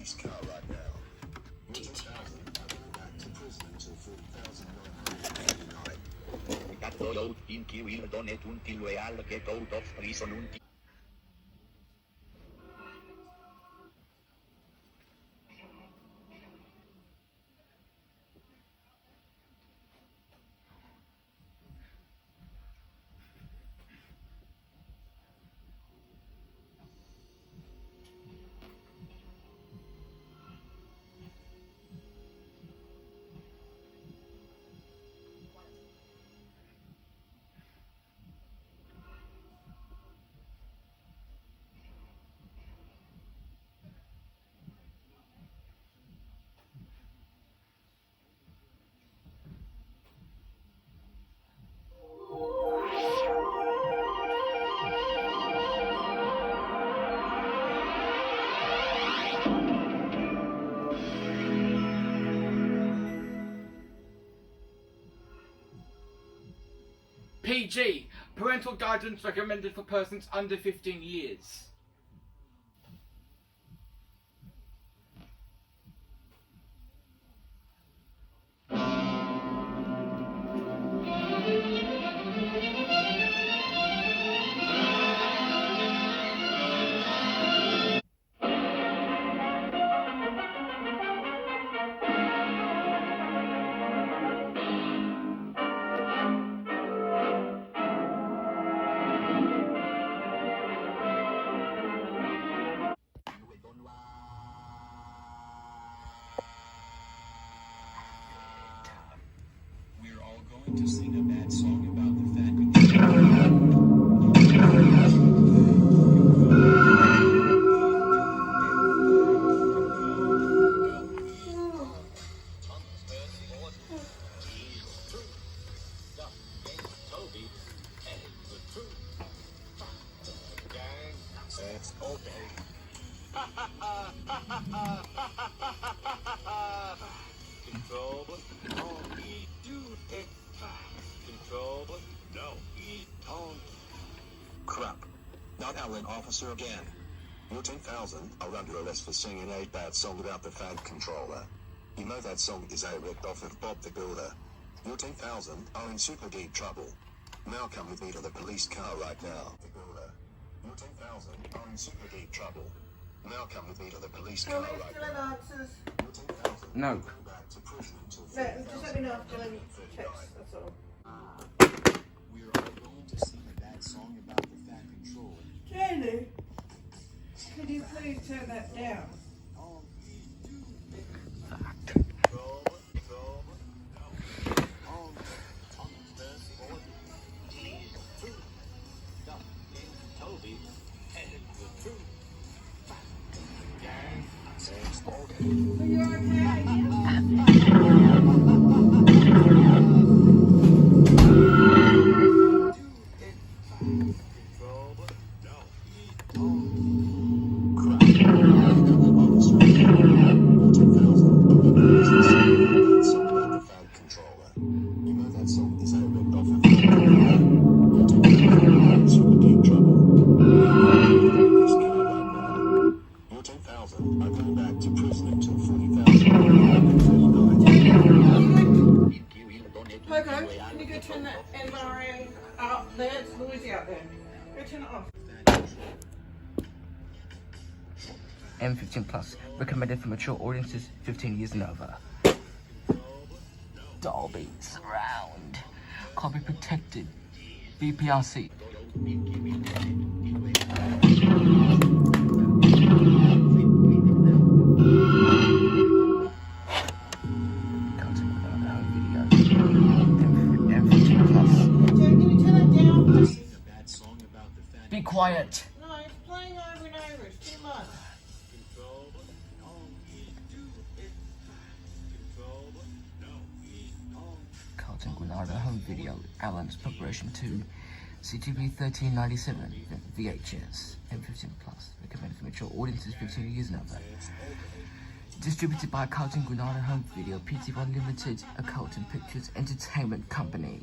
police car right now. You're 10,000 are going back to prison until 40,989. Cattolo, in chi will donate until we all get out of prison until... PG, parental guidance recommended for persons under 15 years. We're all going to sing a bad song about the fat controller. It's okay. Control, no, we do it. Control, no, we don't. Crap. Not Alan Officer again. You're 10,000 are under arrest for singing a bad song about the fan controller. You know that song is a rip-off of Bob the Builder. You're 10,000 are in super deep trouble. Now come with me to the police car right now. The Builder. You're 10,000 are in super deep trouble. Now come with me to the police car right now. You're 10,000 No. are going back to prison until No, just let me know after I text, that's all. We're all going to sing a bad song about the fat controller. Jenny, could you please turn that down? Are you okay? Are going back to prison until 40,000. Pogo, can you go turn that MRN up there? It's noisy out there. Go turn it off. M15 Plus, recommended for mature audiences 15 years and over. Dolby Surround, copy protected, BPRC. Be quiet. No, it's playing over and over. It's too much. Carlton Granada home video, Alan's preparation to CTV 1397, VHS, M15 Plus, recommended for mature audiences 15 years and over. Distributed by Carlton Granada Home Video, PT1 Limited, a Carlton Pictures Entertainment Company.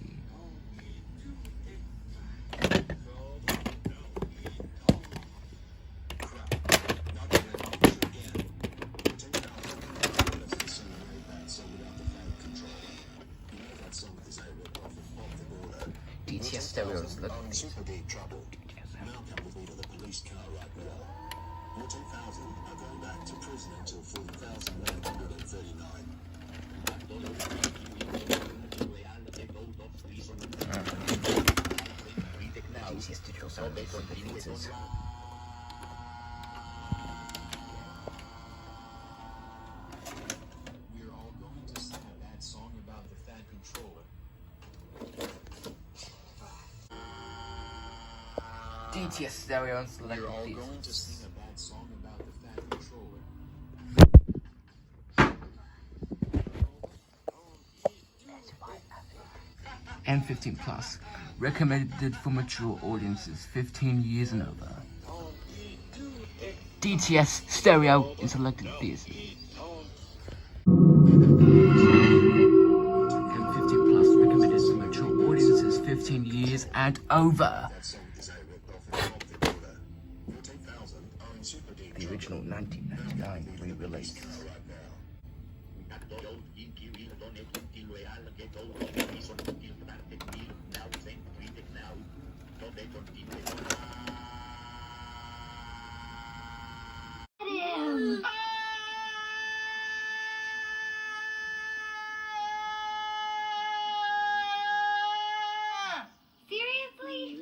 DTS stereo and select I'm in these. super deep trouble. Malcolm with me to the police car right now. 14,000 are going back to prison until 40,939. DTS digital sound synthesizers. We're all going to sing a bad song about the fat controller. DTS stereo and select We're all these. going to sing a bad song about the fat controller. And 15 plus. Recommended for mature audiences 15 years and over. DTS stereo in selected theaters. And 15 plus. Recommended for mature audiences 15 years and over. That song is a rip-off of the order. 14,000 are in super deep The original 1999 re-release. Seriously?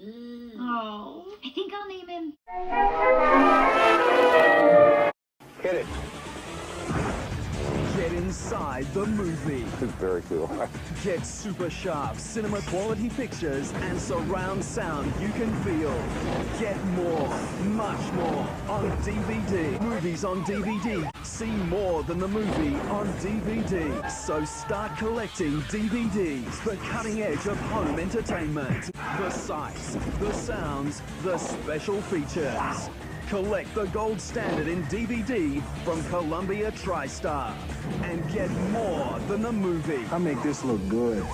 Oh. I think I'll name him. Get inside the movie. It's very cool. Get super sharp cinema quality pictures and surround sound you can feel. Get more, much more on DVD. Movies on DVD. See more than the movie on DVD. So start collecting DVDs, the cutting edge of home entertainment. The sights, the sounds, the special features. Collect the gold standard in DVD from Columbia TriStar and get more than the movie. I make this look good.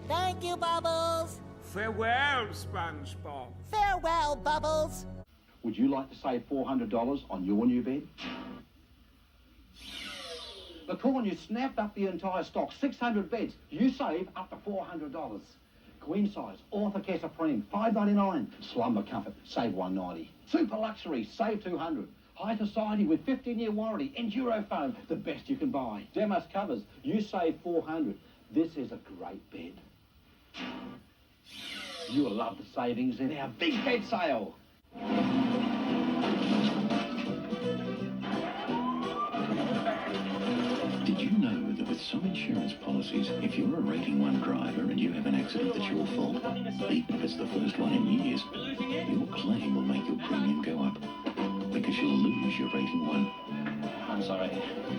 Thank you, Bubbles. Farewell, SpongeBob. Farewell, Bubbles. Would you like to save $400 on your new bed? The Corn snapped up the entire stock, 600 beds. You save up to $400. Queen size, Orthocare Supreme, $5.99. Slumber Comfort, save $1.90. Super Luxury, save $200. High Society with 15-year warranty. Endurofoam, the best you can buy. Demos covers, you save $400. This is a great bed. You'll love the savings in our big bed sale. Did you know that with some insurance policies, if you're a rating 1 driver and you have an accident that's your fault, even if it's the first one in years, your claim will make your premium go up. Because you'll lose your rating 1. I'm sorry,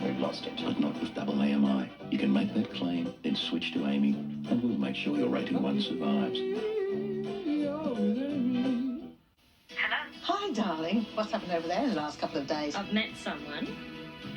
we've lost it. But not with double AMI. You can make that claim, then switch to Amy, and we'll make sure your rating 1 survives. Hi, darling. What's happened over there in the last couple of days? I've met someone.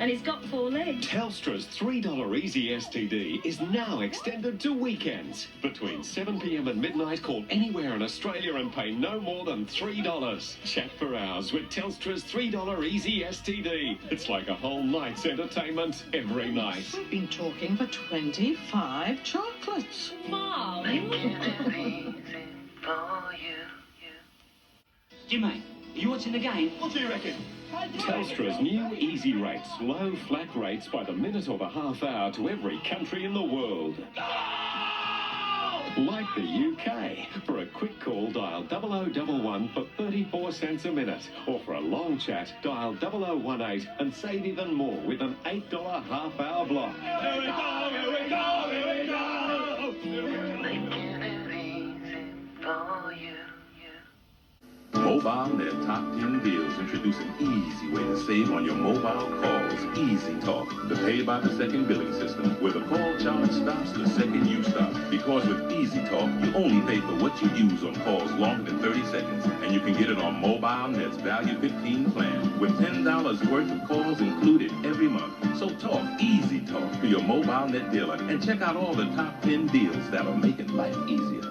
And it's got 4 legs. Telstra's $3 Easy STD is now extended to weekends. Between 7 p.m. and midnight, call anywhere in Australia and pay no more than $3. Chat for hours with Telstra's $3 Easy STD. It's like a whole night's entertainment every night. We've been talking for 25 chocolates. Mom! Jimmy, are you watching the game? What do you reckon? Telstra's new Easy Rates, low flat rates by the minute or the half hour to every country in the world. Like the UK. For a quick call, dial 0011 for 34 cents a minute. Or for a long chat, dial 0018 and save even more with an $8 half hour block. Here we go, here we go, here we go! Making it easy for you. Mobile Net Top 10 Deals introduce an easy way to save on your mobile calls. Easy Talk, the pay-by-the-second billing system, where the call charge stops the second you stop. Because with Easy Talk, you only pay for what you use on calls longer than 30 seconds. And you can get it on Mobile Net's Value 15 plan, with $10 worth of calls included every month. So talk Easy Talk to your Mobile Net dealer and check out all the top 10 deals that are making life easier.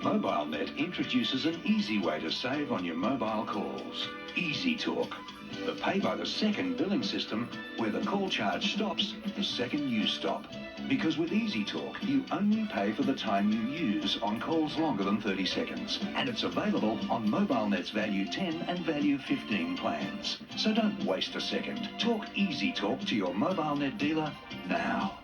MobileNet introduces an easy way to save on your mobile calls. Easy Talk, the pay-by-the-second billing system where the call charge stops the second you stop. Because with Easy Talk, you only pay for the time you use on calls longer than 30 seconds. And it's available on MobileNet's Value 10 and Value 15 plans. So don't waste a second. Talk Easy Talk to your MobileNet dealer now.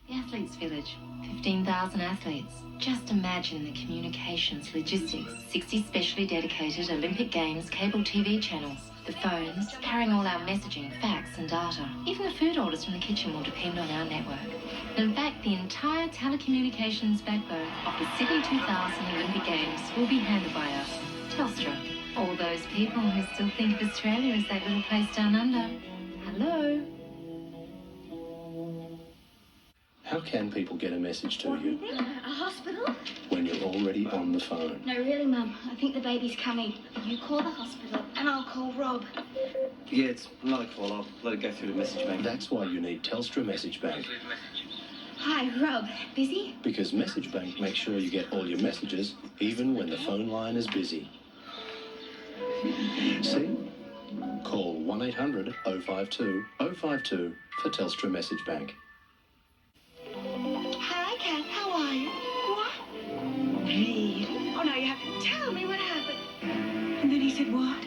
The Athletes Village, 15,000 athletes. Just imagine the communications, logistics, 60 specially dedicated Olympic Games cable TV channels, the phones, carrying all our messaging, fax and data. Even the food orders from the kitchen will depend on our network. In fact, the entire telecommunications backbone of the Sydney 2000 Olympic Games will be handled by us, Telstra. All those people who still think of Australia as that little place down under. Hello? How can people get a message to you A hospital? when you're already on the phone? No, really, Mum. I think the baby's coming. You call the hospital and I'll call Rob. Yeah, it's not a call. I'll let it go through the message bank. That's why you need Telstra Message Bank. Hi, Rob. Busy? Because Message Bank makes sure you get all your messages, even when the phone line is busy. See? Call 1-800-052-052 for Telstra Message Bank. Hi, Kat. How are you? What? Really? Oh, no, you have to tell me what happened. And then he said what?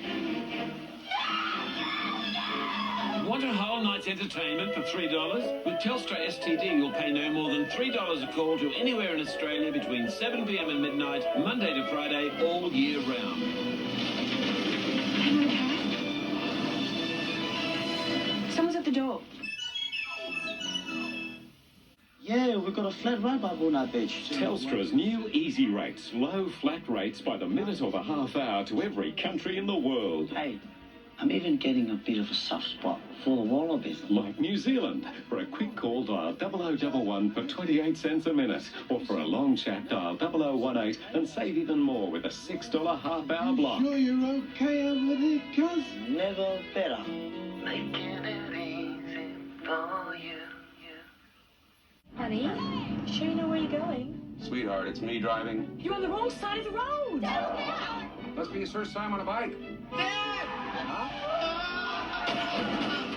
Want a whole night's entertainment for $3? With Telstra STD, you'll pay no more than $3 a call to anywhere in Australia between 7 p.m. and midnight, Monday to Friday, all year round. Hang on, Kat. Someone's at the door. Yeah, we've got a flat rate bubble on our beach. Telstra's new Easy Rates, low flat rates by the minute or the half hour to every country in the world. Hey, I'm even getting a bit of a soft spot for the wallabies. Like New Zealand. For a quick call, dial 0011 for 28 cents a minute. Or for a long chat, dial 0018 and save even more with a $6 half hour block. Sure you're okay over there, cuz? Never better. Making it easy for you. Honey, sure you know where you're going? Sweetheart, it's me driving. You're on the wrong side of the road. Must be his first time on a bike. Dad! Huh?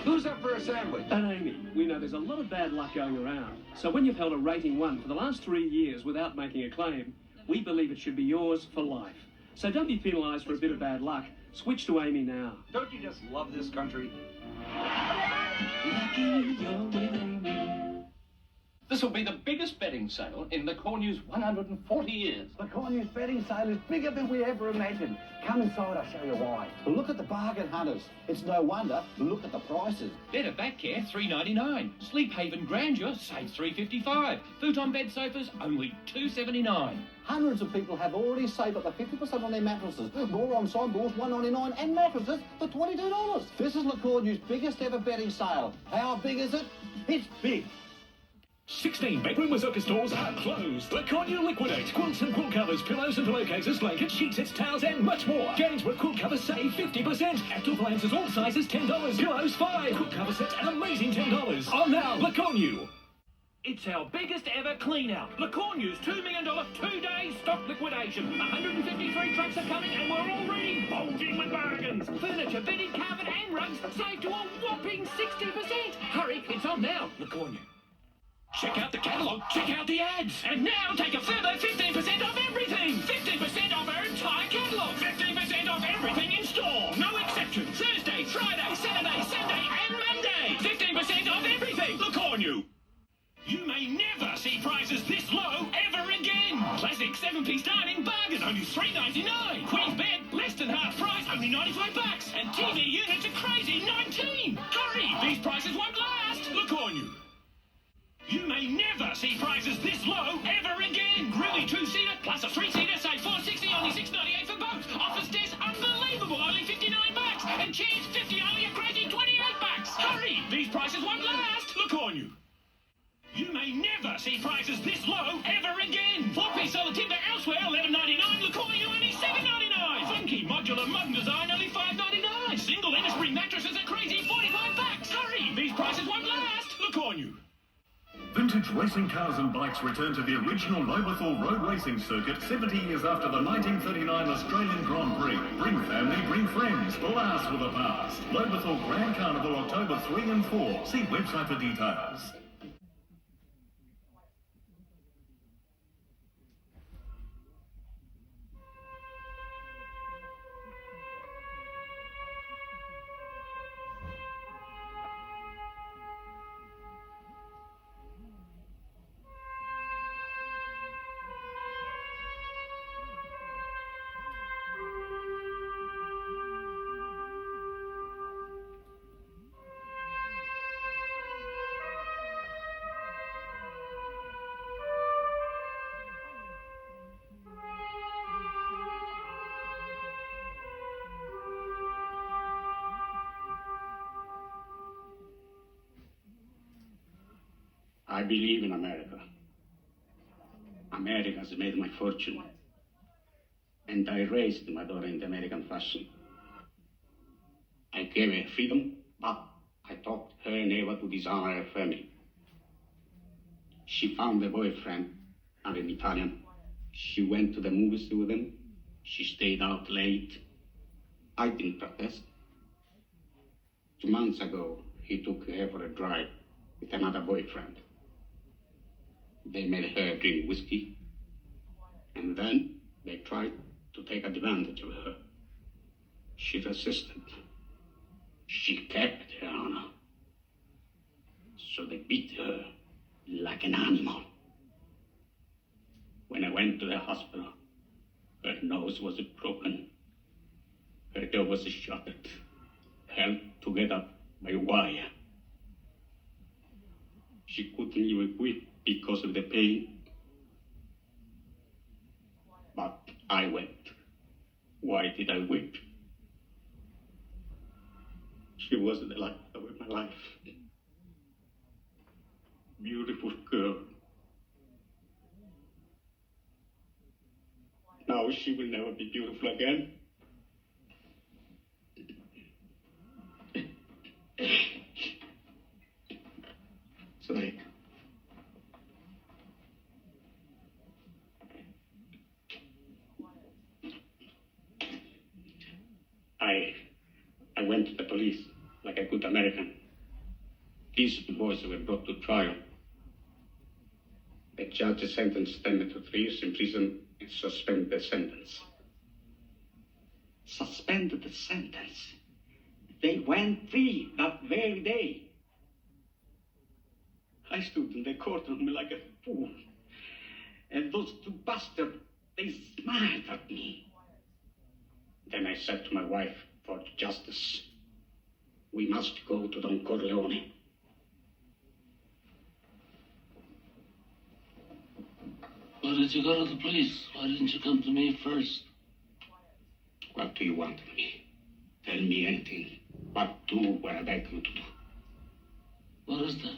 Who's up for a sandwich? And Amy, we know there's a lot of bad luck going around. So when you've held a rating 1 for the last 3 years without making a claim, we believe it should be yours for life. So don't be penalised for a bit of bad luck. Switch to Amy now. Don't you just love this country? Lucky you're with Amy. This will be the biggest betting sale in the Core News 140 years. The Core News betting sale is bigger than we ever imagined. Come inside, I'll show you why. Look at the bargain hunters. It's no wonder. Look at the prices. Bed of Back Care, $3.99. Sleep Haven Grandeur, save $3.55. Futon bed sofas, only $2.79. Hundreds of people have already saved up to 50% on their mattresses. More on sideboards, $1.99, and mattresses for $22. This is the Core News biggest ever betting sale. How big is it? It's big. 16 bedroom Mazooka stores are closed. Laconia Liquidate. Quilts and quilt covers, pillows and pillowcases, blankets, sheet sets, towels, and much more. Gainsborough quilt covers save 50%. Active appliances all sizes $10. Pillows $5. Quilt cover sets an amazing $10. On now, Laconia. It's our biggest ever clean out. Lacornu's $2 million 2-day stock liquidation. 153 trucks are coming and we're already bulging with bargains. Furniture, bedding, carpet and rugs saved to a whopping 60%. Hurry, it's on now, Lacornu. Check out the catalogue, check out the ads. And now take a further 15% off everything. 15% off our entire catalogue. 15% off everything in store. No exception. Thursday, Friday, Saturday, Sunday and Monday. 15% off everything. Lacornu. You may never see prices this low ever again. Classic 7-piece dining bargain, only $3.99. Queen bed, less than half price, only $95. And TV units a crazy $19. Hurry, these prices won't last. Lacornu. You may never see prices this low ever again. Really 2-seater plus a 3-seater, say $460, only $698 for both. Office desk, unbelievable, only $59. And chairs, $50, only a crazy $28. Hurry, these prices won't last. Lacornu. You may never see prices this low ever again. 4-piece solid timber elsewhere, $11.99. Lacornu, only $7.99. Funky modular modern design, only $5.99. Single inner mattresses are crazy $45. Hurry, these prices won't last. Lacornu. Vintage racing cars and bikes return to the original Lobethal Road Racing Circuit 70 years after the 1939 Australian Grand Prix. Bring family, bring friends, blast with the past. Lobethal Grand Carnival October 3 and 4. See website for details. I believe in America. America has made my fortune. And I raised my daughter in the American fashion. I gave her freedom, but I taught her never to dishonor her family. She found a boyfriend, and an Italian. She went to the movies with him. She stayed out late. I didn't protest. 2 months ago, he took her for a drive with another boyfriend. They made her drink whiskey, and then they tried to take advantage of her. She resisted. She kept her honor. So they beat her like an animal. When I went to the hospital, her nose was broken. Her jaw was shut, held together by wire. She couldn't even weep because of the pain. But I wept. Why did I weep? She was the light of my life. Beautiful girl. Now she will never be beautiful again. Sorry. I went to the police like a good American. These boys were brought to trial. The judge sentenced them to 3 years in prison and suspended the sentence. Suspended the sentence? They went free that very day. I stood in the courtroom like a fool. And those 2 bastards, they smiled at me. Then I said to my wife, for justice, we must go to Don Corleone. Why did you go to the police? Why didn't you come to me first? What do you want of me? Tell me anything, but do what I beg you to do. What is that?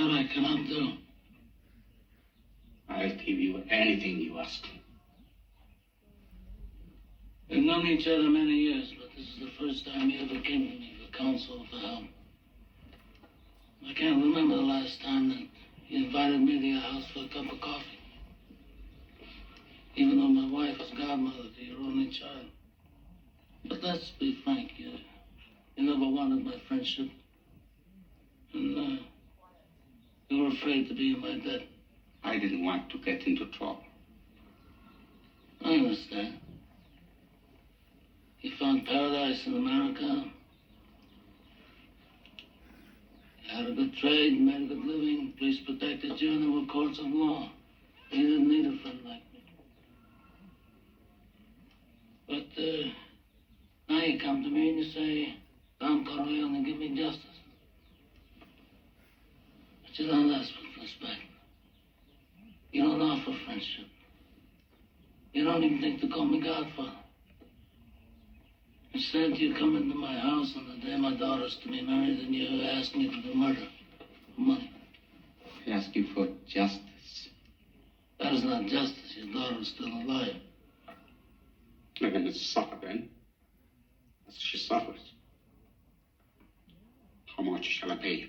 That I cannot do. I'll give you anything you ask. We've known each other many years, but this is the first time you ever came to me for counsel or for help. I can't remember the last time that you invited me to your house for a cup of coffee. Even though my wife is godmother to your only child. But let's be frank, you never wanted my friendship. And you were afraid to be in my debt. I didn't want to get into trouble. I understand. You found paradise in America. You had a good trade, made a good living, police protected you, and there were courts of law. You didn't need a friend like me. But now you come to me and you say, Don Corleone, give me justice. But you don't ask for respect. You don't offer friendship. You don't even think to call me Godfather. Instead, you come into my house on the day my daughter's to be married and you ask me to do murder for money. I ask you for justice. That is not justice. Your daughter's still alive. Let him suffer then. As she suffers. How much shall I pay you?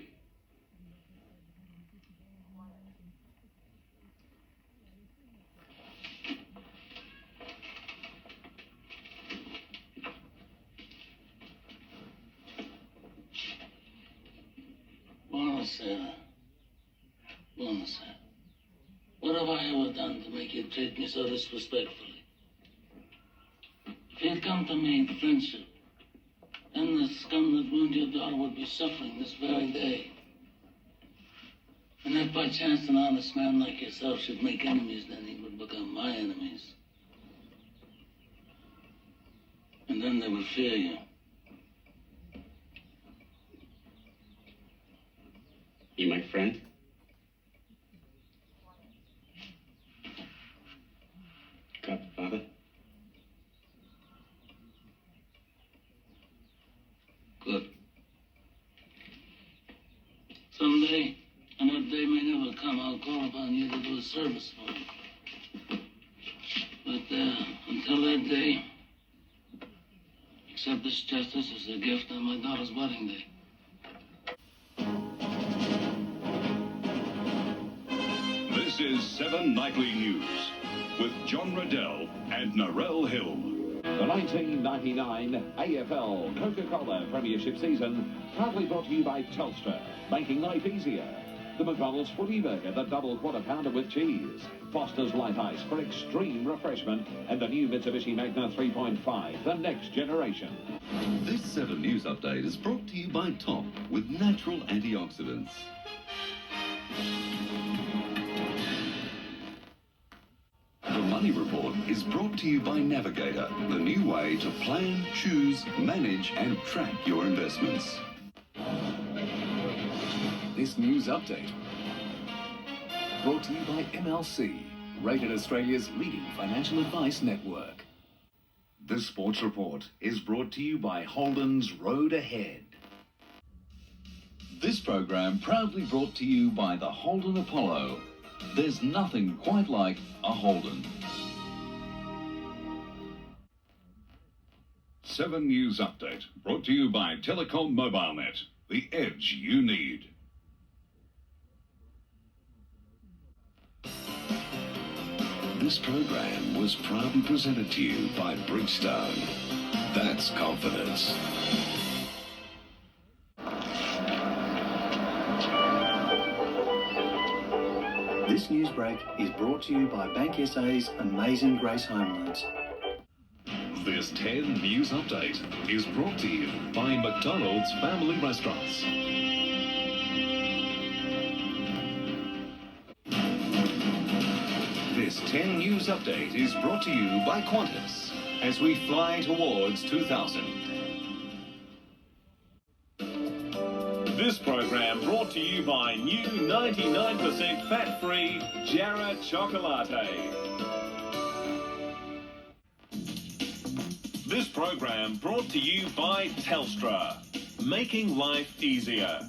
Buonasera. Buonasera. What have I ever done to make you treat me so disrespectfully? If you'd come to me in friendship, then the scum that ruined your daughter would be suffering this very day. And if by chance an honest man like yourself should make enemies, then he would become my enemies. And then they would fear you. You my friend? Godfather? Good. Someday, and that day may never come, I'll call upon you to do a service for me. But until that day, accept this justice as a gift on my daughter's wedding day. This is 7 Nightly News with John Riddell and Narelle Hill. The 1999 AFL Coca-Cola Premiership season proudly brought to you by Telstra, making life easier. The McDonald's Footy Burger, the double quarter pounder with cheese. Foster's Light Ice for extreme refreshment. And the new Mitsubishi Magna 3.5, the next generation. This 7 News update is brought to you by Top with natural antioxidants. The Money Report is brought to you by Navigator, the new way to plan, choose, manage and track your investments. This news update brought to you by MLC, rated Australia's leading financial advice network. The Sports Report is brought to you by Holden's Road Ahead. This program proudly brought to you by the Holden Apollo. There's nothing quite like a Holden. 7 News Update, brought to you by Telecom MobileNet, the edge you need. This program was proudly presented to you by Bridgestone. That's confidence. This news break is brought to you by Bank SA's Amazing Grace Home Loans. This 10 News Update is brought to you by McDonald's Family Restaurants. This 10 News Update is brought to you by Qantas as we fly towards 2000. This program brought to you by new 99% fat-free Jarrah Chocolate. This program brought to you by Telstra, making life easier.